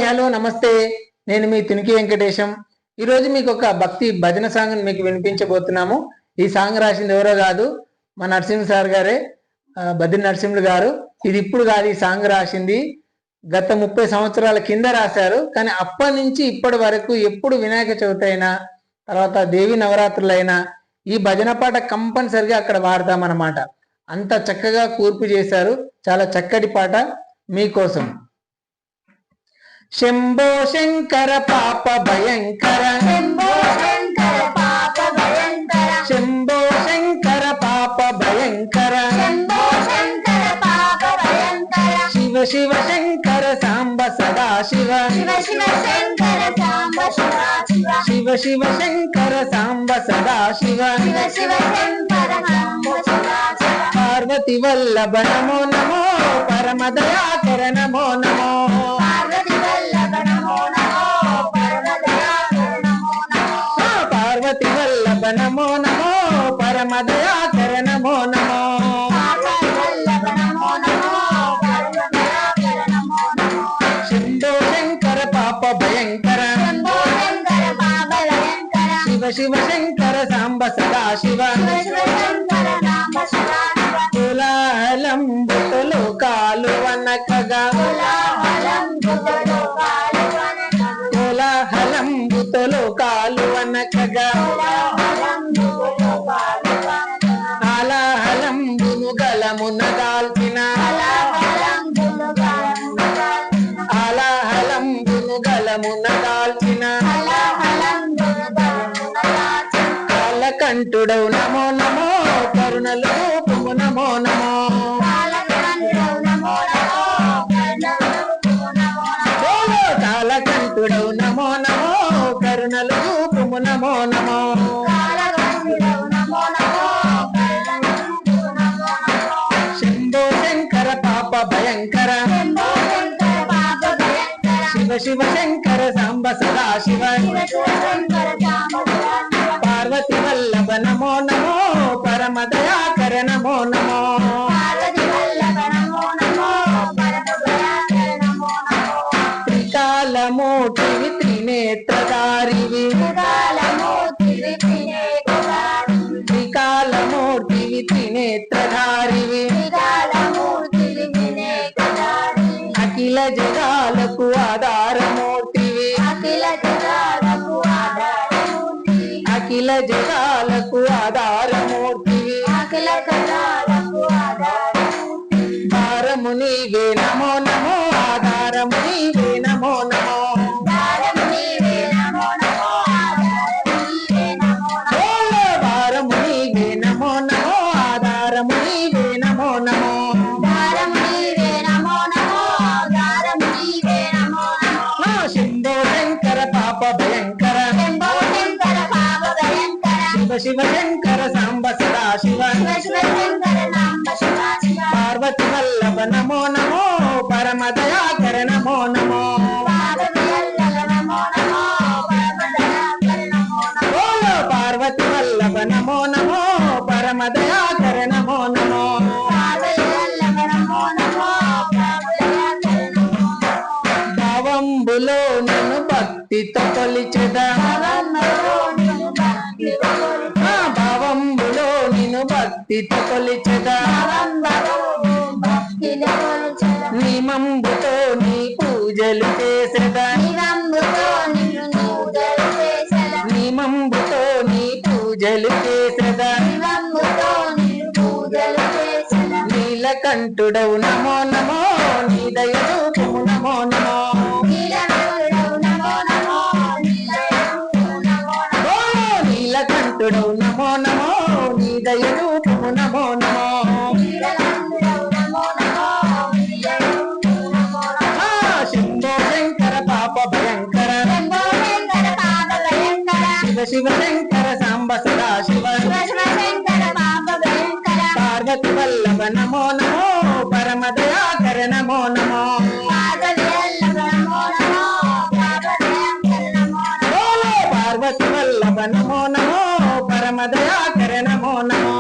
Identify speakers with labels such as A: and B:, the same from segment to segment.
A: Hello నమస్తే, నేను మీ తునికి వెంకటేశం. ఈరోజు మీకు ఒక భక్తి భజన సాంగ్ మీకు వినిపించబోతున్నాము. ఈ సాంగ్ రాసింది ఎవరో కాదు, మా నరసింహ సార్ గారే, బద్రి నరసింహులు గారు. ఇది ఇప్పుడు కాదు, ఈ సాంగ్ రాసింది గత 30 సంవత్సరాల కింద రాశారు. కానీ అప్పటి నుంచి ఇప్పటి వరకు ఎప్పుడు వినాయక చవితి అయినా, తర్వాత దేవి నవరాత్రులైనా ఈ భజన పాట కంపల్సరిగా అక్కడ వాడతామన్నమాట. అంత చక్కగా కూర్పు చేశారు. చాలా చక్కటి పాట మీకోసం. శంభో శంకర పాప భయంకర,
B: శంభో శంకర పాప భయంకర,
A: శంభో శంకర పాప భయంకర,
B: శంభో శంకర పాప భయంకర,
A: శివ శివ శంకర సాంబ సదా శివ,
B: శివ శివ శంకర సాంబ సదా శివ,
A: శివ శివ శంకర సాంబ సదా శివ,
B: శివ శివ శంకర సాంబ సదా శివ,
A: పార్వతి వల్లభ నమో నమో, పరమ దయాకర నమో నమో,
B: పార్వతి వల్లభ నమో నమో, పరమ దయాకర నమో నమో,
A: పార్వతి వల్లభ నమో నమో, పరమ దయాకర నమో నమో,
B: పార్వతి వల్లభ నమో నమో, పరమ దయాకర నమో నమో,
A: శంభో శంకర పాప భయంకర,
B: శంభో శంకర పాప భయంకర,
A: శివ శివ శంకర సాంబ సదా శివ,
B: శివ శివ శంకర సాంబ సదా శివ,
A: కులాలంబుతో లోకాలు వనకగా,
B: కోలాహలంబుతో లోకాలు వనకగా,
A: కోలాహలంబుతో లోకాలు వనకగా,
B: కోలాహలంబుతో లోకాలు వనకగా,
A: ఆలాహలంబును గలమున దాల్చిన,
B: కోలాహలంబులు గాలమున దాల్చిన,
A: ఆలాహలంబును గలమున దాల్చిన,
B: కోలాహలంబులు గాలమున దాల్చిన,
A: కాలకంఠుడవు నమో నమో, కరుణలు రూపము నమో నమో,
B: కాలకంఠుడవు నమో నమో, కరుణరూపము నమో నమో,
A: కాలకంఠుడవు నమో నమో, కరుణలు రూపము నమో నమో,
B: కాలకంఠుడవు నమో నమో, కరుణరూపము నమో నమో,
A: శంభో శంకర పాప భయంకర,
B: శంభో శంకర పాప భయంకర,
A: శివ శివ శంకర సాంబ సదా శివ,
B: శివ శివ శంకర సాంబ సదా శివ,
A: పార్వతి వల్లభ నమో నమో, పరమ దయాకర నమో నమో,
B: పార్వతి వల్లభ నమో నమో, పరమ దయాకర నమో నమో,
A: త్రికాలమూర్తివి త్రినేత్రధారివి,
B: త్రికాలమూర్తివి త్రినేత్రధారివి,
A: త్రికాలమూర్తివి త్రినేత్రధారివి,
B: త్రికాలమూర్తివి త్రినేత్రధారివి,
A: అఖిల జగాలకు ఆధారమూర్తివి,
B: అఖిల జగాలకు ఆధారమూర్తివి,
A: అఖిల జగాలకు ఆధారమూర్తివి,
B: అఖిల జగాలకు ఆధారమూర్తివి,
A: భారము నీవే నమో నమో, ఆధారము నీవే నమో నమో,
B: ఆధారము నీవే నమో నమో, ఆధారము నీవే నమో నమో,
A: భారము నీవే నమో నమో, ఆధారము నీవే నమో నమో,
B: ఆధారము నీవే నమో నమో, ఆధారము నీవే నమో నమో,
A: శంభో శంకర పాప భయంకర,
B: శంభో శంకర పాప భయంకర,
A: శివ శివ శంకర సాంబ సదా శివ,
B: శివ శివ శంకర సాంబ సదా శివ,
A: పార్వతి వల్లభ నమో నమో, పరమ దయాకర నమో నమో,
B: పార్వతి వల్లభ నమో నమో, పరమ దయాకర నమో నమో,
A: పార్వతి వల్లభ నమో నమో, పరమ దయాకర నమో నమో,
B: పార్వతి వల్లభ నమో నమో, పరమ దయాకర నమో నమో,
A: భావంబులో నన్ను భక్తితో కొలిచెదా,
B: భవమ్మలో నిన్ను భక్తితో కొలిచెదా,
A: భావంబులో నిన్ను భక్తితో కొలిచెదా,
B: భవమ్మలో నిన్ను భక్తితో కొలిచెదా,
A: నిమంబుతో నీ పూజలు చేసెదా,
B: నివంబుతో నిన్ను పూజలు చేసెదా,
A: నిమంబుతో నీ పూజలు చేసెదా,
B: నివంబుతో నిన్ను పూజలు చేసెదా,
A: నీలకంఠుడవు నమో నమో, నీ దయరూపము నమో నమో,
B: నీలకంఠుడవు నమో నమో, నీలకంఠుడవు నమో నమో,
A: నీలకంఠుడవు నమో నమో, నీ దయరూపము నమో నమో,
B: నీలకంఠుడవు నమో నమో, నీలకంఠుడవు నమో నమో,
A: శంభో శంకర పాప భయంకర,
B: శంభో శంకర పాప భయంకర,
A: శివ శివ శంకర సాంబ సదా శివ,
B: శివ శివ శంకర పాప భయంకర,
A: పార్వతి వల్లభ నమో నమో, పరమ దయాకర నమో నమో,
B: పార్వతి వల్లభ నమో నమో, పరమ దయాకర నమో నమో,
A: పార్వతి వల్లభ నమో నమో, పరమ దయాకర నమో నమో,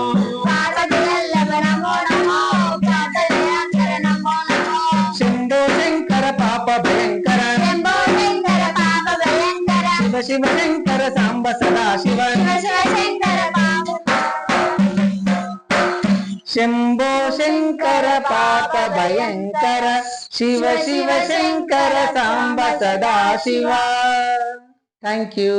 B: పార్వతి వల్లభ నమో నమో, పరమ దయాకర నమో నమో,
A: శంభో శంకర పాప భయంకర,
B: శంభో
A: శివ శంకర సాంబ సదా శివ
B: శివ శంకర బాబు
A: శంభో శంకర పాప భయంకర శివ శివ శంకర సాంబ సదా శివ. Thank you.